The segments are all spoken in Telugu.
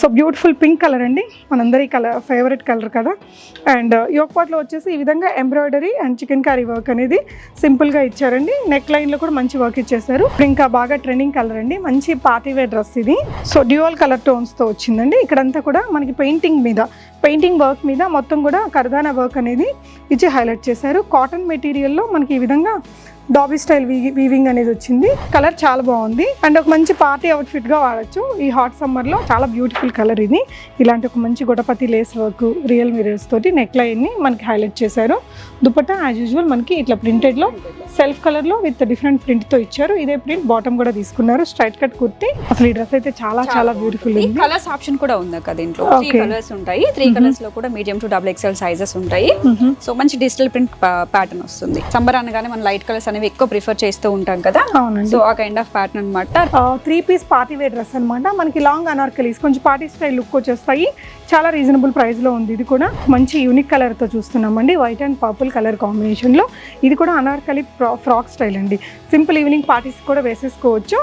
సో బ్యూటిఫుల్ పింక్ కలర్ అండి, మనందరి కలర్ ఫేవరెట్ కలర్ కదా. అండ్ యోక్ పార్ట్లో వచ్చేసి ఈ విధంగా embroidery and chicken curry work అనేది సింపుల్గా ఇచ్చారండి. నెక్ లైన్లో కూడా మంచి వర్క్ ఇచ్చేసారు. ఇంకా బాగా ట్రెండింగ్ కలర్ అండి, మంచి పార్టీ వేర్ డ్రెస్ ఇది. సో డ్యూయల్ కలర్ టోన్స్తో వచ్చిందండి. ఇక్కడంతా కూడా మనకి పెయింటింగ్ వర్క్ మీద మొత్తం కూడా కర్దానా వర్క్ అనేది ఇచ్చి హైలైట్ చేశారు. కాటన్ మెటీరియల్లో మనకి ఈ విధంగా డాబీ స్టైల్ వీవింగ్ అనేది వచ్చింది. కలర్ చాలా బాగుంది అండ్ ఒక మంచి పార్టీ అవుట్ఫిట్ గా వాడచ్చు ఈ హాట్ సమ్మర్ లో. చాలా బ్యూటిఫుల్ కలర్ ఇది. ఇలాంటి ఒక మంచి గొడపతి లేస్ వర్క్, రియల్ మిరర్స్ తోటి నెక్ లైన్ ని మనకి హైలైట్ చేశారు. దుపట్టా యాజ్ యూజువల్ మనకి ఇట్లా ప్రింటెడ్ లో సెల్ఫ్ కలర్ లో విత్ డిఫరెంట్ ప్రింట్ తో ఇచ్చారు. ఇదే ప్రింట్ బాటమ్ కూడా తీసుకున్నారు. Straight cut kurti. అసలు ఈ డ్రెస్ అయితే చాలా చాలా బ్యూటిఫుల్ ఉంది. కలర్స్ ఆప్షన్ కూడా ఉంది అక్క దీంట్లో. 3 కలర్స్ ఉంటాయి. 3 కలర్స్ లో కూడా medium to double XL sizes ఉంటాయి. సో మంచి డిజిటల్ ప్రింట్ ప్యాటర్న్ వస్తుంది. సమ్మర్ అనగానే మనం లైట్ కలర్స్ అనేవి ఎక్కువ ప్రిఫర్ చేస్తూ ఉంటాం కదా. సో ఆ కైండ్ ఆఫ్ ప్యాటర్న్ అన్నమాట. 3 పీస్ పార్టీ వేర్ డ్రెస్ అనమాట. మనకి లాంగ్ అనార్కలీస్ కొంచెం పార్టీ స్టైల్ లుక్ వచ్చేస్తాయి. చాలా రీజనబుల్ ప్రైస్ లో ఉంది. ఇది కూడా మంచి యూనిక్ కలర్ తో చూస్తున్నామండి. White and purple colour combination లో. ఇది కూడా అనార్కలి ఫ్రాక్ స్టైల్ అండి. సింపుల్ ఈవినింగ్ పార్టీస్ కూడా వేసేసుకోవచ్చు.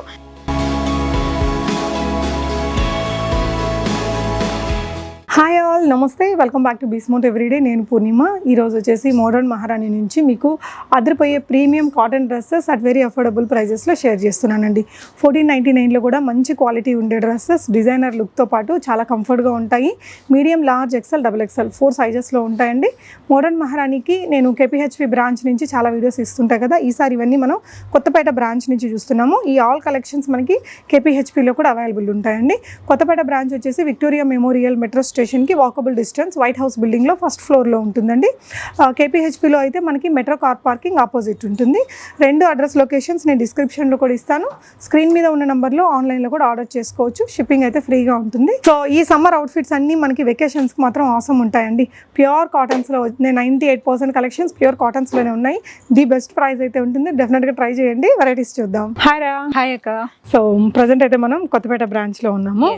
హాయ్ ఆల్, నమస్తే, వెల్కమ్ బ్యాక్ టు బీస్మౌంట్ ఎవ్రీడే. నేను పూర్ణిమ. ఈరోజు వచ్చేసి మోడర్న్ మహారాణి నుంచి మీకు అదిరిపోయే premium cotton dresses at very affordable ప్రైజెస్లో షేర్ చేస్తున్నానండి. 1499లో కూడా మంచి క్వాలిటీ ఉండే డ్రెస్సెస్ డిజైనర్ లుక్తో పాటు చాలా కంఫర్ట్గా ఉంటాయి. Medium, large, XL, double XL 4 సైజెస్లో ఉంటాయండి. మోడర్న్ మహారాణికి నేను కేపీహెచ్పి బ్రాంచ్ నుంచి చాలా వీడియోస్ ఇస్తుంటాయి కదా. ఈసారి ఇవన్నీ మనం కొత్తపేట బ్రాంచ్ నుంచి చూస్తున్నాము. ఈ ఆల్ కలెక్షన్స్ మనకి కేపీహెచ్పిలో కూడా అవైలబుల్ ఉంటాయండి. కొత్తపేట బ్రాంచ్ వచ్చేసి విక్టోరియా మెమోరియల్ మెట్రో స్టేషన్కి వాకబుల్ డిస్టెన్స్, వైట్ హౌస్ బిల్డింగ్లో ఫస్ట్ ఫ్లోర్లో ఉంటుందండి. కేపీహెచ్పిలో అయితే మనకి మెట్రో కార్ పార్కింగ్ ఆపోజిట్ ఉంటుంది. 2 అడ్రస్ లొకేషన్స్ నేను డిస్క్రిప్షన్లో కూడా ఇస్తాను. స్క్రీన్ మీద ఉన్న నెంబర్లో ఆన్లైన్లో కూడా ఆర్డర్ చేసుకోవచ్చు. షిప్పింగ్ అయితే ఫ్రీగా ఉంటుంది. సో ఈ సమ్మర్ అవుట్ఫిట్స్ అన్నీ మనకి వెకేషన్స్కి మాత్రం అవసరం ఉంటాయండి. ప్యూర్ కాటన్స్లో 98% కలెక్షన్స్ ప్యూర్ కాటన్స్లోనే ఉన్నాయి. ది బెస్ట్ ప్రైస్ అయితే ఉంటుంది. డెఫినెట్గా ట్రై చేయండి. వెరైటీస్ చూద్దాం. హాయ్ రా. హాయ్ అక్క. సో ప్రజెంట్ అయితే మనం కొత్తపేట బ్రాంచ్లో ఉన్నాము.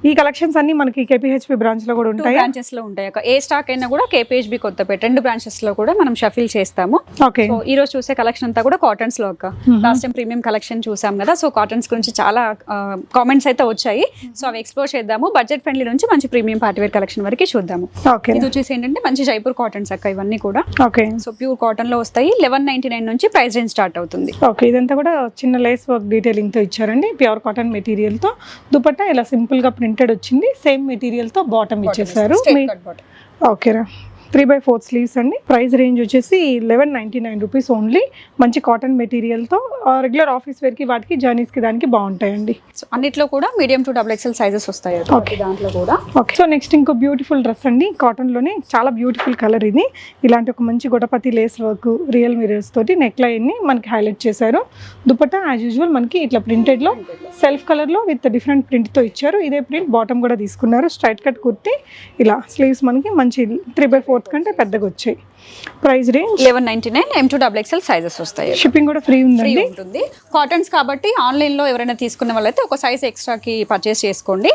ఈ కలెక్షన్స్ అన్ని మనకి కేపీహెచ్పి బ్రాంచ్లో కూడా 2 బ్రాంచెస్ లో ఉంటాయి అక్క. ఏ స్టాక్ అయినా కూడా కేపీహెచ్బి కొత్తపేట 2 బ్రాంచెస్ లో కూడా మనం షఫిల్ చేస్తాము. ఓకే. సో ఈ రోజు చూసే కలెక్షన్ అంతా కూడా కాటన్స్ లో అక్క. లాస్ట్ టైం ప్రీమియం కలెక్షన్ చూసాం కదా. సో కాటన్స్ గురించి చాలా కామెంట్స్ అయితే వచ్చాయి. సో అవి ఎక్స్ప్లోర్ చేద్దాము. బడ్జెట్ ఫ్రెండ్లీ నుంచి మంచి ప్రీమియం పార్టీవేర్ కలెక్షన్ వరకు చూద్దాము. ఓకే. ఇది వచ్చేసి ఏంటంటే మంచి జైపూర్ కాటన్స్ అక్క ఇవన్నీ కూడా. ఓకే. సో ప్యూర్ కాటన్ లో వస్తాయి. 1199 నుంచి ప్రైస్ రేంజ్ స్టార్ట్ అవుతుంది. ఓకే. ఇదంతా కూడా చిన్న లేస్ వర్క్ డీటెయిలింగ్ తో ఇచ్చారండి. ప్యూర్ కాటన్ మెటీరియల్ తో. దుపట్టా ఇలా సింపుల్ గా ప్రింటెడ్ వచ్చింది. సేమ్ మెటీరియల్ తో బాటమ్ ఇచ్చేసారు. ఓకేరా. 3/4 స్లీవ్స్ అండి. ప్రైస్ రేంజ్ వచ్చేసి 1199 రూపీస్ ఓన్లీ. మంచి కాటన్ మెటీరియల్తో రెగ్యులర్ ఆఫీస్ వేర్కి వాటికి జర్నీస్కి దానికి బాగుంటాయండి. సో అన్నిట్లో కూడా medium to double XL sizes వస్తాయి దాంట్లో కూడా. ఓకే. సో నెక్స్ట్ ఇంకో బ్యూటిఫుల్ డ్రెస్ అండి. కాటన్లోనే చాలా బ్యూటిఫుల్ కలర్ ఇది. ఇలాంటి ఒక మంచి గొడపతి లేస్ వర్క్, రియల్ మిరర్స్ తోటి నెక్ లైన్ని మనకి హైలైట్ చేశారు. దుపట్టా యాజ్ యూజువల్ మనకి ఇట్లా ప్రింటెడ్లో సెల్ఫ్ కలర్లో విత్ డిఫరెంట్ ప్రింట్తో ఇచ్చారు. ఇదే ప్రింట్ బాటమ్ కూడా తీసుకున్నారు. Straight cut kurti. ఇలా స్లీవ్స్ మనకి మంచి 3/4 కంటే పెద్దగా వచ్చాయి. Price range 1199. M to XXL sizes వస్తాయి. షిప్పింగ్ కూడా ఫ్రీ ఉంటుంది. కాటన్స్ కాబట్టి ఆన్లైన్ లో ఎవరైనా తీసుకున్న వాళ్ళైతే ఒక సైజ్ ఎక్స్ట్రా కి పర్చేస్ చేసుకోండి.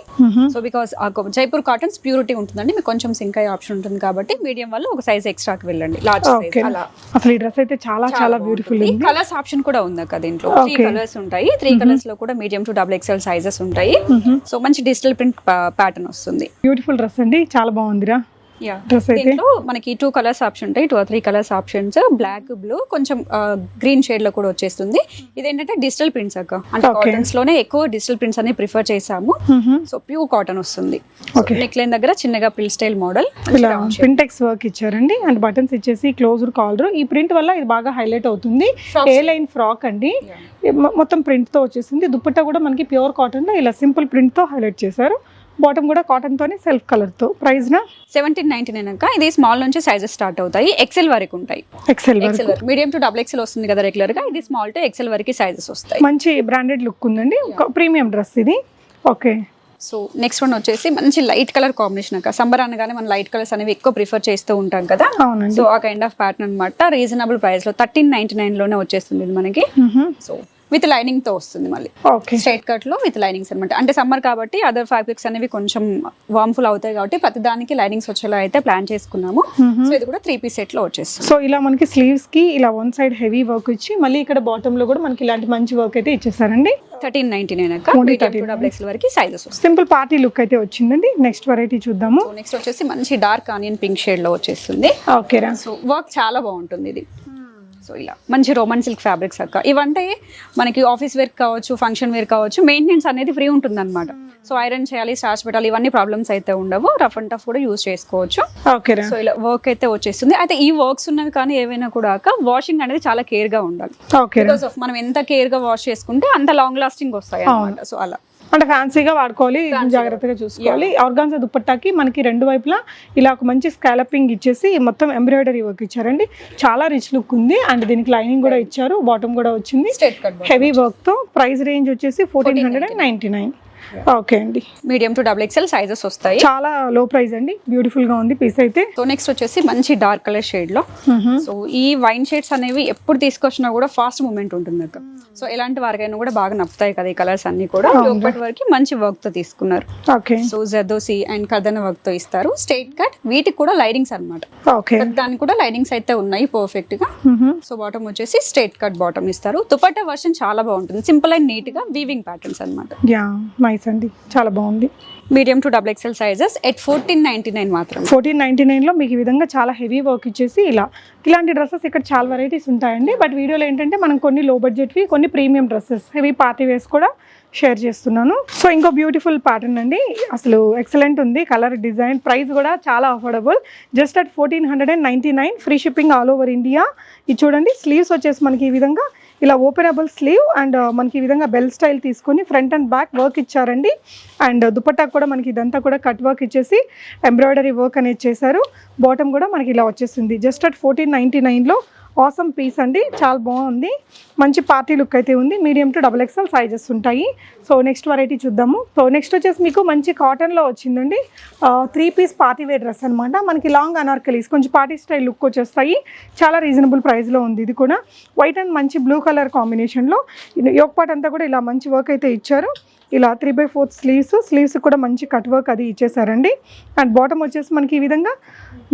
So because Jaipur cottons purity ఉంటుందండి. మీకు కొంచెం సింక్ అయ్యే ఆప్షన్ ఉంటుంది కాబట్టి మీడియం వల్ల ఒక సైజ్ ఎక్స్ట్రా కి వెళ్ళండి. లార్జ్ సైజ్ అలా. అసలు ఈ డ్రెస్ అయితే చాలా చాలా బ్యూటిఫుల్ ఉంది. కలర్స్ ఆప్షన్ కూడా ఉంది అక్క దీంట్లో. 3 కలర్స్ ఉంటాయి. 3 కలర్స్ లో కూడా medium to double XL sizes ఉంటాయి. సో మంచి డిజిటల్ ప్రింట్ ప్యాటర్న్ వస్తుంది. బ్యూటిఫుల్ డ్రెస్ అండి. చాలా బాగుందిరా. దీంట్లో మనకి 2 కలర్స్ ఆప్షన్ ఉంటాయి. 2 or 3 colours options. Black, blue, కొంచెం గ్రీన్ షేడ్ లో కూడా వచ్చేస్తుంది. ఇదేంటంటే డిజిటల్ ప్రింట్స్ అక్క. అంటే కాటన్స్ లోనే ఎక్కువ డిజిటల్ ప్రింట్స్ అని ప్రిఫర్ చేసాము. సో ప్యూర్ కాటన్ వస్తుంది. నెక్ లైన్ దగ్గర చిన్నగా ప్రిల్ స్టైల్ మోడల్ ప్రింటెక్స్ వర్క్ ఇచ్చారండి. అండ్ బటన్స్ ఇచ్చేసి క్లోజ్డ్ కాలర్. ఈ ప్రింట్ వల్ల ఇది బాగా హైలైట్ అవుతుంది. ఏ లైన్ ఫ్రాక్ అండి. మొత్తం ప్రింట్ తో వచ్చేసింది. దుపట్టా కూడా మనకి ప్యూర్ కాటన్ లో ఇలా సింపుల్ ప్రింట్ తో హైలైట్ చేశారు. బాటమ్ కూడా కాటన్ తోనే సెల్ఫ్ కలర్ తో. ప్రైస్ నా 1799 అక్క. ఇది స్మాల్ నుంచి సైజెస్ స్టార్ట్ అవుతాయి. ఎక్సెల్ వరకు ఉంటాయి. XL medium to double XL వస్తుంది కదా రెగ్యులర్ గా. ఇది స్మాల్ టు ఎక్సెల్ వరకు సైజెస్ వస్తాయి. మంచి బ్రాండెడ్ లుక్ ఉందండి. ప్రీమియం డ్రెస్ ఇది. ఓకే. సో నెక్స్ట్ వన్ వచ్చేసి మంచి లైట్ కలర్ కాంబినేషన్ అక్క. సమ్మర్ అనగానే మనం లైట్ కలర్స్ అనేవి ఎక్కువ ప్రిఫర్ చేస్తూ ఉంటాం కదా. సో ఆ కైండ్ ఆఫ్ ప్యాటర్న్ అనమాట. రీజనబుల్ ప్రైస్ లో 1399 లోనే వచ్చేస్తుంది ఇది మనకి. సో విత్ లైనింగ్ తో వస్తుంది మళ్ళీ ఓకే స్ట్రైట్ కట్ లో విత్ లైనింగ్స్ అనమాట. అంటే సమ్మర్ కాబట్టి అదర్ ఫ్యాబ్రిక్స్ అనేవి కొంచెం వార్మ్ఫుల్ అవుతాయి కాబట్టి ప్రతి దానికి లైనింగ్స్ వచ్చేలా అయితే ప్లాన్ చేసుకున్నాము. సో ఇది కూడా 3-piece సెట్ లో వచ్చేస్తుంది. సో ఇలా మనకి స్లీవ్స్ కి ఇలా వన్ సైడ్ హెవీ వర్క్ ఇచ్చి మళ్ళీ ఇక్కడ బాటమ్ లో కూడా మనకి ఇలాంటి మంచి వర్క్ అయితే ఇచ్చేసారండి. 1399 అక్క. XXL వరకు సైజెస్ వస్తాయి. సింపుల్ పార్టీ లుక్ అయితే వచ్చిందండి. నెక్స్ట్ వెరైటీ చూద్దాము. నెక్స్ట్ వచ్చేసి మంచి డార్క్ ఆనియన్ పింక్ షేడ్ లో వచ్చేస్తుంది. ఓకేరా. సో వర్క్ చాలా బాగుంటుంది ఇది. సో ఇలా మంచి రోమన్ సిల్క్ ఫ్యాబ్రిక్స్ అక్క. ఇవంటే మనకి ఆఫీస్ వేర్ కావచ్చు, ఫంక్షన్ వేర్ కావచ్చు, మెయింటెనెన్స్ అనేది ఫ్రీ ఉంటుంది అనమాట. సో ఐరన్ చేయాలి, స్టార్చ్ పెట్టాలి, ఇవన్నీ ప్రాబ్లమ్స్ అయితే ఉండవు. రఫ్ అండ్ టఫ్ కూడా యూజ్ చేసుకోవచ్చు. ఓకేరా. సో ఇలా వర్క్ అయితే వచ్చేస్తుంది. అయితే ఈ వర్క్స్ ఉన్నవి కానీ ఏవైనా కూడా అక్క వాషింగ్ అనేది చాలా కేర్ గా ఉండాలి. బికాస్ ఆఫ్ మనం ఎంత కేర్ గా వాష్ చేసుకుంటే అంత లాంగ్ లాస్టింగ్ వస్తాయి అన్నమాట. సో అలా అంటే ఫ్యాన్సీగా వాడుకోవాలి, జాగ్రత్తగా చూసుకోవాలి. ఆర్గాన్జా దుపట్టాకి మనకి రెండు వైపులా ఇలా ఒక మంచి స్కాలపింగ్ ఇచ్చేసి మొత్తం ఎంబ్రాయిడరీ వర్క్ ఇచ్చారండి. చాలా రిచ్ లుక్ ఉంది. అండ్ దీనికి లైనింగ్ కూడా ఇచ్చారు, బాటమ్ కూడా వచ్చింది హెవీ వర్క్ తో. ప్రైస్ రేంజ్ వచ్చేసి 1499. ఓకే అండి. మీడియం టు XXL సైజెస్ వస్తాయి. చాలా లో ప్రైస్ అండి. బ్యూటిఫుల్ గా ఉంది పీస్ అయితే. సో నెక్స్ట్ వచ్చేసి మంచి డార్క్ కలర్ షేడ్ లో. సో ఈ వైన్ షేడ్స్ అనేవి ఎప్పుడు తీసుకొచ్చినా కూడా ఫాస్ట్ మూవ్మెంట్ ఉంటుంది అక్క. సో ఎలాంటి వారికైనా కూడా బాగా నప్పుతాయి కదా ఈ కలర్స్ అన్ని కూడా. ఇప్పటి వరకు మంచి వర్క్ తో తీసుకున్నారు. ఓకే. సో జర్దోసి అండ్ కర్దన వర్క్ తో ఇస్తారు. స్ట్రైట్ కట్, వీటికి కూడా లైనింగ్స్ అన్నమాట. ఓకే. దానికి కూడా లైనింగ్స్ అయితే ఉన్నాయి పర్ఫెక్ట్ గా. సో బాటమ్ వచ్చేసి స్ట్రైట్ కట్ బాటమ్ ఇస్తారు. దుపట్టా వర్షన్ చాలా బాగుంటుంది. సింపుల్ అండ్ నీట్ గా వీవింగ్ ప్యాటర్న్స్ అన్నమాట. యా నైస్ అండి, చాలా బాగుంది. Medium to XXL sizes at 1499 మాత్రం. 1499 లో మీకు ఈ విధంగా చాలా హెవీ వర్క్ ఇచ్చేసి ఇలాంటి డ్రెస్సెస్ ఇక్కడ చాలా వెరైటీస్ ఉంటాయండి. బట్ వీడియోలో ఏంటంటే మనం కొన్ని లో బడ్జెట్వి, కొన్ని premium dresses, heavy party wears కూడా షేర్ చేస్తున్నాను. సో ఇంకో బ్యూటిఫుల్ ప్యాటర్న్ అండి. అసలు ఎక్సలెంట్ ఉంది కలర్, డిజైన్, ప్రైస్ కూడా చాలా affordable. Just at 1499. Free shipping all over India. ఇది చూడండి, స్లీవ్స్ వచ్చేసి మనకి ఈ విధంగా ఇలా ఓపెనబుల్ స్లీవ్ అండ్ మనకి ఈ విధంగా బెల్ స్టైల్ తీసుకొని ఫ్రంట్ అండ్ బ్యాక్ వర్క్ ఇచ్చారండి. అండ్ దుపట్టా కూడా మనకి ఇదంతా కూడా కట్ వర్క్ ఇచ్చేసి ఎంబ్రాయిడరీ వర్క్ అనేది చేశారు. బాటమ్ కూడా మనకి ఇలా వచ్చేసింది. జస్ట్ అట్ 1499లో ఆసమ్ పీస్ అండి. చాలా బాగుంది, మంచి పార్టీ లుక్ అయితే ఉంది. మీడియం టు XXL సైజెస్ ఉంటాయి. సో నెక్స్ట్ వెరైటీ చూద్దాము. సో నెక్స్ట్ వచ్చేసి మీకు మంచి కాటన్లో వచ్చిందండి. 3-piece పార్టీ వేర్ డ్రెస్ అనమాట. మనకి లాంగ్ అనార్కలీస్, కొంచెం పార్టీ స్టైల్ లుక్ వచ్చేస్తాయి. చాలా రీజనబుల్ ప్రైస్లో ఉంది. ఇది కూడా వైట్ అండ్ మంచి బ్లూ కలర్ కాంబినేషన్లో. యోక్ పార్ట్ అంతా కూడా ఇలా మంచి వర్క్ అయితే ఇచ్చారు. ఇలా 3/4 స్లీవ్స్ కూడా మంచి కట్ వర్క్ అది ఇచ్చేసారండి. అండ్ బాటమ్ వచ్చేసి మనకి ఈ విధంగా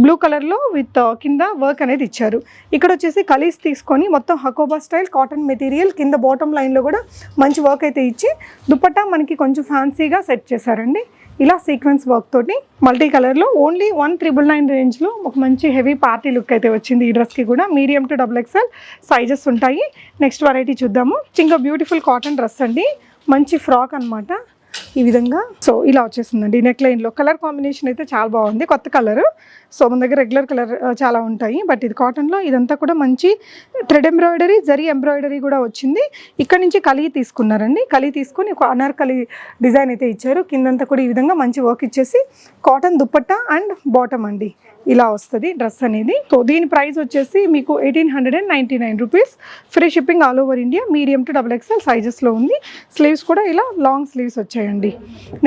బ్లూ కలర్లో విత్ కింద వర్క్ అనేది ఇచ్చారు. ఇక్కడ వచ్చేసి కలీస్ తీసుకొని మొత్తం హకోబా స్టైల్ కాటన్ మెటీరియల్ కింద బాటమ్ లైన్లో కూడా మంచి వర్క్ అయితే ఇచ్చి దుపట్టా మనకి కొంచెం ఫ్యాన్సీగా సెట్ చేశారండి. ఇలా సీక్వెన్స్ వర్క్ తోటి మల్టీ కలర్లో ఓన్లీ 1999 రేంజ్లో ఒక మంచి హెవీ పార్టీ లుక్ అయితే వచ్చింది. ఈ డ్రెస్కి కూడా మీడియం టు XXL సైజెస్ ఉంటాయి. నెక్స్ట్ వెరైటీ చూద్దాము. ఇంకా బ్యూటిఫుల్ కాటన్ డ్రెస్ అండి. మంచి ఫ్రాక్ అన్నమాట ఈ విధంగా. సో ఇలా వచ్చేసిందండి. నెక్ లైన్లో కలర్ కాంబినేషన్ అయితే చాలా బాగుంది, కొత్త కలర్. సో మన దగ్గర రెగ్యులర్ కలర్ చాలా ఉంటాయి, బట్ ఇది కాటన్లో ఇదంతా కూడా మంచి థ్రెడ్ ఎంబ్రాయిడరీ, జరీ ఎంబ్రాయిడరీ కూడా వచ్చింది. ఇక్కడ నుంచి కలీ తీసుకున్నారండి. కలీ తీసుకొని ఒక అనార్కలి డిజైన్ అయితే ఇచ్చారు. కిందంతా కూడా ఈ విధంగా మంచి వర్క్ ఇచ్చేసి కాటన్ దుపట్టా అండ్ బాటమ్ అండి ఇలా వస్తుంది డ్రెస్ అనేది. సో దీని ప్రైస్ వచ్చేసి మీకు 1899 rupees. Free shipping all over India. Medium to XXL సైజెస్లో ఉంది. స్లీవ్స్ కూడా ఇలా లాంగ్ స్లీవ్స్ వచ్చాయండి.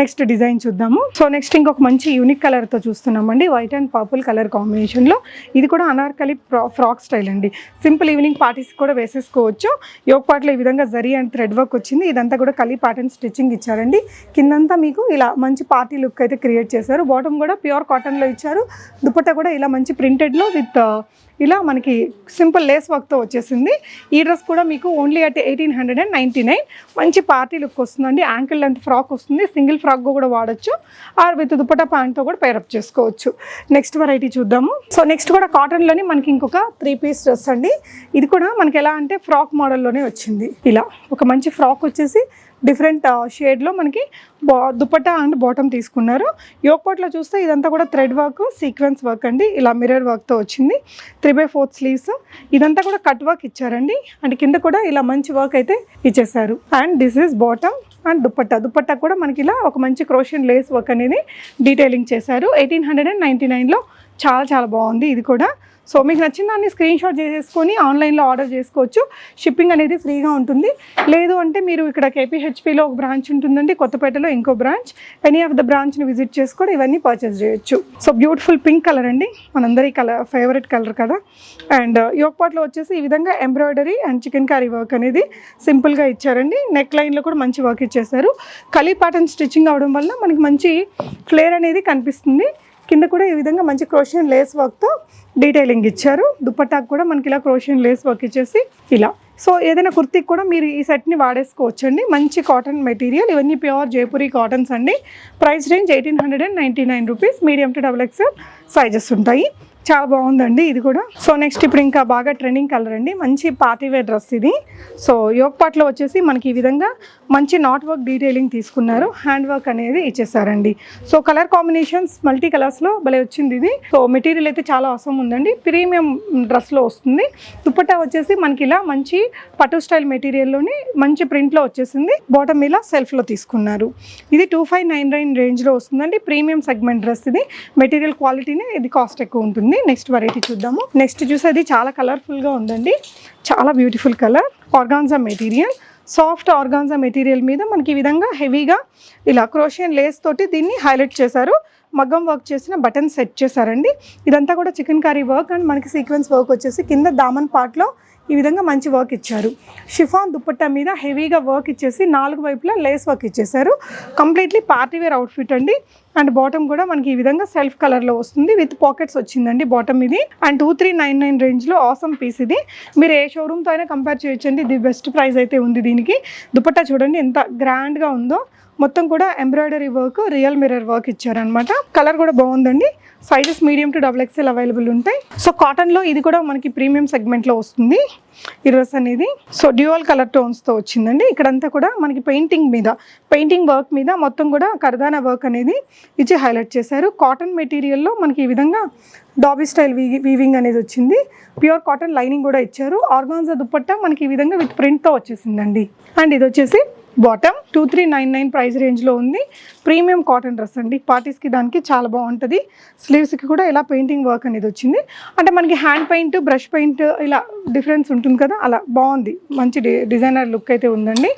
నెక్స్ట్ డిజైన్ చూద్దాము. సో నెక్స్ట్ ఇంకొక మంచి యూనిక్ కలర్తో చూస్తున్నామండి. వైట్ అండ్ పర్పుల్ కలర్ కాంబినేషన్లో. ఇది కూడా అనార్కలి ఫ్రాక్ స్టైల్ అండి. సింపుల్ ఈవినింగ్ పార్టీస్ కూడా వేసేసుకోవచ్చు. యోక్ పార్ట్లో ఈ విధంగా జరీ అండ్ థ్రెడ్ వర్క్ వచ్చింది. ఇదంతా కూడా కలీ ప్యాటర్న్ స్టిచ్చింగ్ ఇచ్చారండి. కిందంతా మీకు ఇలా మంచి పార్టీ లుక్ అయితే క్రియేట్ చేశారు. బాటమ్ కూడా ప్యూర్ కాటన్లో ఇచ్చారు. దుపట్టా కూడా ఇలా మంచి ప్రింటెడ్లో విత్ ఇలా మనకి సింపుల్ లేస్ వర్క్తో వచ్చేసింది. ఈ డ్రెస్ కూడా మీకు ఓన్లీ అట్ 1899. మంచి పార్టీ లుక్ వస్తుందండి. యాంకిల్ లెంత్ ఫ్రాక్ వస్తుంది. సింగిల్ ఫ్రాక్ కూడా వాడచ్చు, ఆర్ విత్ దుపట్టా ప్యాంట్తో కూడా పేరప్ చేసుకోవచ్చు. నెక్స్ట్ వెరైటీ చూద్దాము. సో నెక్స్ట్ కూడా కాటన్లోని మనకి ఇంకొక 3-piece డ్రెస్ అండి. ఇది కూడా మనకి ఎలా అంటే ఫ్రాక్ మోడల్లోనే వచ్చింది. ఇలా ఒక మంచి ఫ్రాక్ వచ్చేసి డిఫరెంట్ షేడ్లో మనకి దుపట్టా అండ్ బాటమ్ తీసుకున్నారు. యోక్ పార్ట్లో చూస్తే ఇదంతా కూడా థ్రెడ్ వర్క్, సీక్వెన్స్ వర్క్ అండి. ఇలా మిర్రర్ వర్క్తో వచ్చింది. 3/4 స్లీవ్స్. ఇదంతా కూడా కట్ వర్క్ ఇచ్చారండి. అండ్ కింద కూడా ఇలా మంచి వర్క్ అయితే ఇచ్చేసారు. And this is bottom and dupatta కూడా మనకి ఇలా ఒక మంచి క్రోషియన్ లేస్ వర్క్ అనేది డీటెయిలింగ్ చేశారు. 1899లో చాలా చాలా బాగుంది ఇది కూడా. సో మీకు నచ్చిన దాన్ని స్క్రీన్ షాట్ చేసేసుకొని ఆన్లైన్లో ఆర్డర్ చేసుకోవచ్చు. షిప్పింగ్ అనేది ఫ్రీగా ఉంటుంది. లేదు అంటే మీరు ఇక్కడ కేపీహెచ్పిలో ఒక బ్రాంచ్ ఉంటుందండి, కొత్తపేటలో ఇంకో బ్రాంచ్, ఎనీ ఆఫ్ ద బ్రాంచ్ని విజిట్ చేసుకొని ఇవన్నీ పర్చేస్ చేయొచ్చు. సో బ్యూటిఫుల్ పింక్ కలర్ అండి, మనందరి ఫేవరెట్ కలర్ కదా. అండ్ యోక్ పార్ట్లో వచ్చేసి ఈ విధంగా embroidery and chicken curry work అనేది సింపుల్గా ఇచ్చారండి. నెక్ లైన్లో కూడా మంచి వర్క్ ఇచ్చేసారు. కలీ ప్యాటర్న్ స్టిచ్చింగ్ అవడం వల్ల మనకి మంచి ఫ్లేర్ అనేది కనిపిస్తుంది. కింద కూడా ఈ విధంగా మంచి క్రోషియన్ లేస్ వర్క్తో డీటెయిలింగ్ ఇచ్చారు. దుపట్టాకు కూడా మనకి ఇలా క్రోషియన్ లేస్ వర్క్ ఇచ్చేసి ఇలా. సో ఏదైనా కుర్తీకి కూడా మీరు ఈ సెట్ని వాడేసుకోవచ్చండి. మంచి కాటన్ మెటీరియల్, ఇవన్నీ ప్యూర్ జైపూరి కాటన్స్ అండి. Price range 1899 rupees. Medium to XXL sizes ఉంటాయి. చాలా బాగుందండి ఇది కూడా. సో నెక్స్ట్ ఇప్పుడు ఇంకా బాగా ట్రెండింగ్ కలర్ అండి, మంచి పార్టీ వేర్ డ్రెస్ ఇది. సో యోక్ పార్ట్లో వచ్చేసి మనకి ఈ విధంగా మంచి నాట్ వర్క్ డీటెయిలింగ్ తీసుకున్నారు, హ్యాండ్ వర్క్ అనేది ఇచ్చేసారండి. సో కలర్ కాంబినేషన్స్ మల్టీ కలర్స్లో భలే వచ్చింది ఇది. సో మెటీరియల్ అయితే చాలా అవసరం ఉందండి, ప్రీమియం డ్రెస్లో వస్తుంది. దుపట్టా వచ్చేసి మనకి ఇలా మంచి పట్టు స్టైల్ మెటీరియల్లోని మంచి ప్రింట్లో వచ్చేసింది. బాటమ్ ఇలా సెల్ఫ్లో తీసుకున్నారు. ఇది 2599 రేంజ్లో వస్తుందండి. ప్రీమియం సెగ్మెంట్ డ్రెస్ ఇది. మెటీరియల్ క్వాలిటీనే ఇది కాస్ట్ ఎక్కువ ఉంటుంది. నెక్స్ట్ వెరైటీ చూద్దాము. నెక్స్ట్ చూసేది చాలా కలర్ఫుల్గా ఉందండి, చాలా beautiful colour. Organza material, soft organza material మీద మనకి ఈ విధంగా హెవీగా ఇలా క్రోషియన్ లేస్ తోటి దీన్ని హైలైట్ చేశారు. మగ్గం వర్క్ చేసిన బటన్ సెట్ చేశారండి. ఇదంతా కూడా చికెన్ కర్రీ వర్క్ అండ్ మనకి సీక్వెన్స్ వర్క్ వచ్చేసి కింద దామన్ పార్ట్లో ఈ విధంగా మంచి వర్క్ ఇచ్చారు. షిఫాన్ దుపట్టా మీద హెవీగా వర్క్ ఇచ్చేసి 4 వైపులా లేస్ వర్క్ ఇచ్చేసారు. కంప్లీట్లీ పార్టీ వేర్ అవుట్ఫిట్ అండి. అండ్ బాటమ్ కూడా మనకి ఈ విధంగా సెల్ఫ్ కలర్లో వస్తుంది, విత్ పాకెట్స్ వచ్చిందండి బాటమ్ ఇది. అండ్ 2399 రేంజ్లో ఆసమ్ పీస్ ఇది. మీరు ఏ షోరూమ్తో అయినా కంపేర్ చేయొచ్చండి, ఇది బెస్ట్ ప్రైస్ అయితే ఉంది దీనికి. దుపట్టా చూడండి ఎంత గ్రాండ్గా ఉందో, మొత్తం కూడా embroidery work, real mirror work ఇచ్చారనమాట. కలర్ కూడా బాగుందండి. Sizes medium to XXL available ఉంటాయి. సో కాటన్లో ఇది కూడా మనకి ప్రీమియం సెగ్మెంట్లో వస్తుంది ఈ డ్రెస్ అనేది. సో డ్యూయల్ కలర్ టోన్స్తో వచ్చిందండి. ఇక్కడంతా కూడా మనకి పెయింటింగ్ వర్క్ మీద మొత్తం కూడా కర్దానా వర్క్ అనేది ఇచ్చి హైలైట్ చేశారు. కాటన్ మెటీరియల్లో మనకి ఈ విధంగా డాబీ స్టైల్ వీవింగ్ అనేది వచ్చింది. ప్యూర్ కాటన్ లైనింగ్ కూడా ఇచ్చారు. ఆర్గాన్జా దుపట్టా మనకి ఈ విధంగా విత్ ప్రింట్తో వచ్చేసిందండి. అండ్ ఇది వచ్చేసి బాటమ్ 2399 ప్రైస్ రేంజ్లో ఉంది. ప్రీమియం కాటన్ డ్రెస్ అండి, పార్టీస్కి దానికి చాలా బాగుంటుంది. స్లీవ్స్కి కూడా ఇలా పెయింటింగ్ వర్క్ అనేది వచ్చింది. అంటే మనకి హ్యాండ్ పెయింట్, బ్రష్ పెయింట్ ఇలా డిఫరెన్స్ ఉంటుంది కదా, అలా బాగుంది. మంచి డిజైనర్ లుక్ అయితే ఉందండి.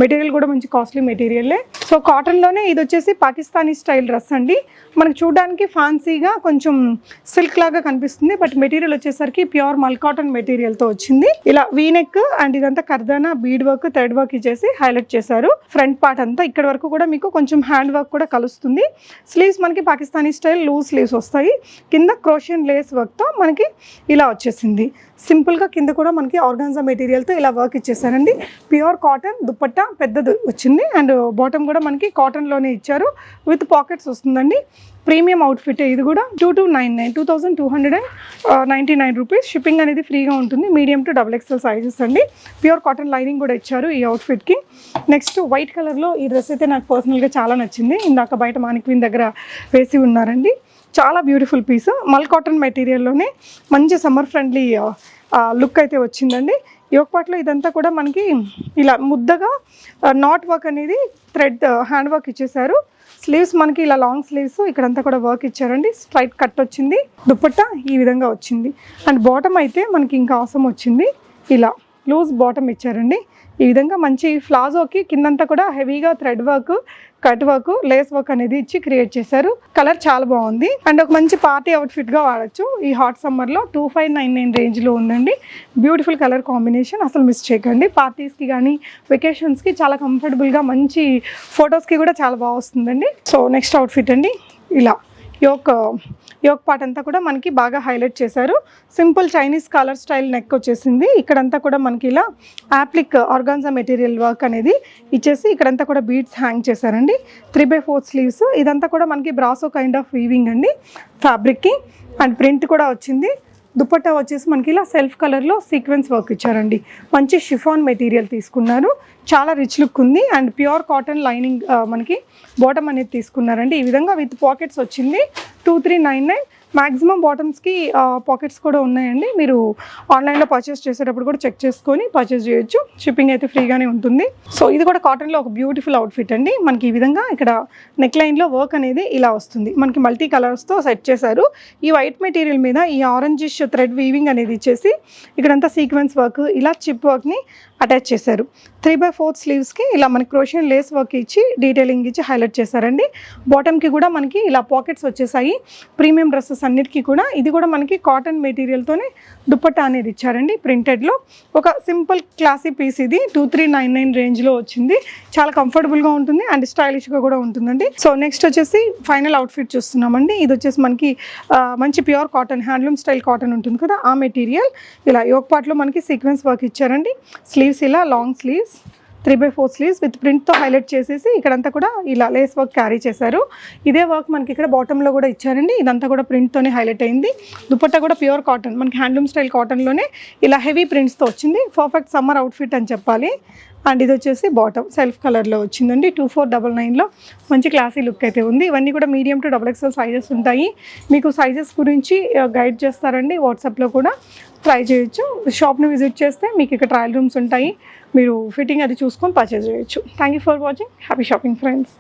మెటీరియల్ కూడా మంచి కాస్ట్లీ మెటీరియలే. సో కాటన్లోనే ఇది వచ్చేసి పాకిస్తానీ స్టైల్ డ్రెస్ అండి. మనకు చూడడానికి ఫ్యాన్సీగా కొంచెం సిల్క్ లాగా కనిపిస్తుంది, బట్ మెటీరియల్ వచ్చేసరికి ప్యూర్ మల్ కాటన్ మెటీరియల్తో వచ్చింది. ఇలా వీనెక్ అండ్ ఇదంతా కర్దానా బీడ్ వర్క్, థ్రెడ్ వర్క్ ఇచ్చేసి హైలైట్ చేశారు. ఫ్రంట్ పార్ట్ అంతా ఇక్కడ వరకు కూడా మీకు కొంచెం హ్యాండ్ వర్క్ కూడా కలుస్తుంది. స్లీవ్స్ మనకి పాకిస్తానీ స్టైల్ లూజ్ స్లీవ్స్ వస్తాయి. కింద క్రోషియన్ లేస్ వర్క్తో మనకి ఇలా వచ్చేసింది. సింపుల్గా కింద కూడా మనకి ఆర్గాన్జా మెటీరియల్తో ఇలా వర్క్ ఇచ్చేసారండి. ప్యూర్ కాటన్ దుపట్టా పెద్దది వచ్చింది. అండ్ బాటమ్ కూడా మనకి కాటన్లోనే ఇచ్చారు, విత్ పాకెట్స్ వస్తుందండి. ప్రీమియం అవుట్ఫిట్ ఇది కూడా. 2299 రూపీస్. షిప్పింగ్ అనేది ఫ్రీగా ఉంటుంది. మీడియం టు XXL సైజెస్ అండి. ప్యూర్ కాటన్ లైనింగ్ కూడా ఇచ్చారు ఈ అవుట్ఫిట్కి. నెక్స్ట్ వైట్ కలర్లో ఈ డ్రెస్ అయితే నాకు పర్సనల్గా చాలా నచ్చింది. ఇందాక బయట మానిక్విన్ దగ్గర వేసి ఉన్నారండి. చాలా బ్యూటిఫుల్ పీస్, మల్ కాటన్ మెటీరియల్లోనే మంచి సమ్మర్ ఫ్రెండ్లీ లుక్ అయితే వచ్చిందండి. యోక్ పార్ట్లో ఇదంతా కూడా మనకి ఇలా ముద్దగా నాట్ వర్క్ అనేది థ్రెడ్ హ్యాండ్ వర్క్ ఇచ్చేసారు. స్లీవ్స్ మనకి ఇలా లాంగ్ స్లీవ్స్, ఇక్కడంతా కూడా వర్క్ ఇచ్చారండి. స్ట్రైట్ కట్ వచ్చింది. దుపట్టా ఈ విధంగా వచ్చింది. అండ్ బాటమ్ అయితే మనకి ఇంకా అవసరం వచ్చింది, ఇలా లూజ్ బాటమ్ ఇచ్చారండి. ఈ విధంగా మంచి ఫ్లాజోకి కిందంతా కూడా హెవీగా thread work, cut work, lace work అనేది ఇచ్చి క్రియేట్ చేశారు. కలర్ చాలా బాగుంది. అండ్ ఒక మంచి పార్టీ అవుట్ఫిట్గా వాడచ్చు ఈ హాట్ సమ్మర్లో. 2599 రేంజ్లో ఉందండి. బ్యూటిఫుల్ కలర్ కాంబినేషన్, అసలు మిస్ చేయకండి. పార్టీస్కి కానీ వెకేషన్స్కి చాలా కంఫర్టబుల్గా, మంచి ఫొటోస్కి కూడా చాలా బాగా వస్తుందండి. సో నెక్స్ట్ అవుట్ఫిట్ అండి, ఇలా యోక్ పార్ట్ అంతా కూడా మనకి బాగా హైలైట్ చేశారు. Simple Chinese collar style neck వచ్చేసింది. ఇక్కడంతా కూడా మనకి ఇలా యాప్లిక్ ఆర్గాన్జా మెటీరియల్ వర్క్ అనేది ఇచ్చేసి ఇక్కడంతా కూడా బీడ్స్ హ్యాంగ్ చేశారండి. 3/4 స్లీవ్స్. ఇదంతా కూడా మనకి బ్రాసో కైండ్ ఆఫ్ వీవింగ్ అండి ఫ్యాబ్రిక్కి. అండ్ ప్రింట్ కూడా వచ్చింది. దుపట్టా వచ్చేసి మనకి ఇలా సెల్ఫ్ కలర్లో సీక్వెన్స్ వర్క్ ఇచ్చారండి. మంచి షిఫాన్ మెటీరియల్ తీసుకున్నారు, చాలా రిచ్ లుక్ ఉంది. అండ్ ప్యూర్ కాటన్ లైనింగ్ మనకి బాటమ్ అనేది తీసుకున్నారండి. ఈ విధంగా విత్ పాకెట్స్ వచ్చింది. 2399 మ్యాక్సిమం బాటమ్స్కి పాకెట్స్ కూడా ఉన్నాయండి. మీరు ఆన్లైన్లో పర్చేస్ చేసేటప్పుడు కూడా చెక్ చేసుకొని పర్చేస్ చేయొచ్చు. షిప్పింగ్ అయితే ఫ్రీగానే ఉంటుంది. సో ఇది కూడా కాటన్లో ఒక బ్యూటిఫుల్ అవుట్ఫిట్ అండి. మనకి ఈ విధంగా ఇక్కడ నెక్ లైన్లో వర్క్ అనేది ఇలా వస్తుంది. మనకి మల్టీ కలర్స్తో సెట్ చేశారు. ఈ వైట్ మెటీరియల్ మీద ఈ ఆరెంజిష్ థ్రెడ్ వీవింగ్ అనేది ఇచ్చేసి ఇక్కడంతా సీక్వెన్స్ వర్క్ ఇలా చిప్ వర్క్ని అటాచ్ చేశారు. 3/4 స్లీవ్స్కి ఇలా మనకి క్రోషియన్ లేస్ వర్క్ ఇచ్చి డీటెయిలింగ్ ఇచ్చి హైలైట్ చేశారండి. బాటమ్కి కూడా మనకి ఇలా పాకెట్స్ వచ్చేసాయి. ప్రీమియం డ్రెస్సెస్ అన్నిటికీ కూడా ఇది కూడా మనకి కాటన్ మెటీరియల్తోనే దుపట్టా అనేది ఇచ్చారండి ప్రింటెడ్లో. ఒక సింపుల్ క్లాసీ పీస్ ఇది 2399 రేంజ్లో వచ్చింది. చాలా కంఫర్టబుల్గా ఉంటుంది అండ్ స్టైలిష్గా కూడా ఉంటుందండి. సో నెక్స్ట్ వచ్చేసి ఫైనల్ అవుట్ఫిట్ చూస్తున్నామండి. ఇది వచ్చేసి మనకి మంచి pure cotton handloom style cotton ఉంటుంది కదా, ఆ మెటీరియల్ ఇలా యోక్ పార్ట్లో మనకి సీక్వెన్స్ వర్క్ ఇచ్చారండి. స్లీవ్స్ ఇలా లాంగ్ స్లీవ్స్ 3/4 స్లీవ్స్ విత్ ప్రింట్తో హైలైట్ చేసేసి ఇక్కడంతా కూడా ఇలా లేస్ వర్క్ క్యారీ చేశారు. ఇదే వర్క్ మనకి ఇక్కడ బాటంలో కూడా ఇచ్చారండి. ఇదంతా కూడా ప్రింట్తోనే హైలైట్ అయింది. దుపట్టా కూడా ప్యూర్ కాటన్ మనకి హ్యాండ్లూమ్ స్టైల్ కాటన్లోనే ఇలా హెవీ ప్రింట్స్తో వచ్చింది. పర్ఫెక్ట్ సమ్మర్ అవుట్ఫిట్ అని చెప్పాలి. అండ్ ఇది వచ్చేసి బాటమ్ సెల్ఫ్ కలర్లో వచ్చిందండి. 2499లో మంచి క్లాసీ లుక్ అయితే ఉంది. ఇవన్నీ కూడా మీడియం టు XXL సైజెస్ ఉంటాయి. మీకు సైజెస్ గురించి గైడ్ చేస్తారండి. వాట్సాప్లో కూడా ట్రై చేయొచ్చు. షాప్ని విజిట్ చేస్తే మీకు ఇక్కడ ట్రయల్ రూమ్స్ ఉంటాయి. మీరు ఫిట్టింగ్ అది చూసుకొని పర్చేస్ చేయొచ్చు. Thank you for watching. Happy shopping friends.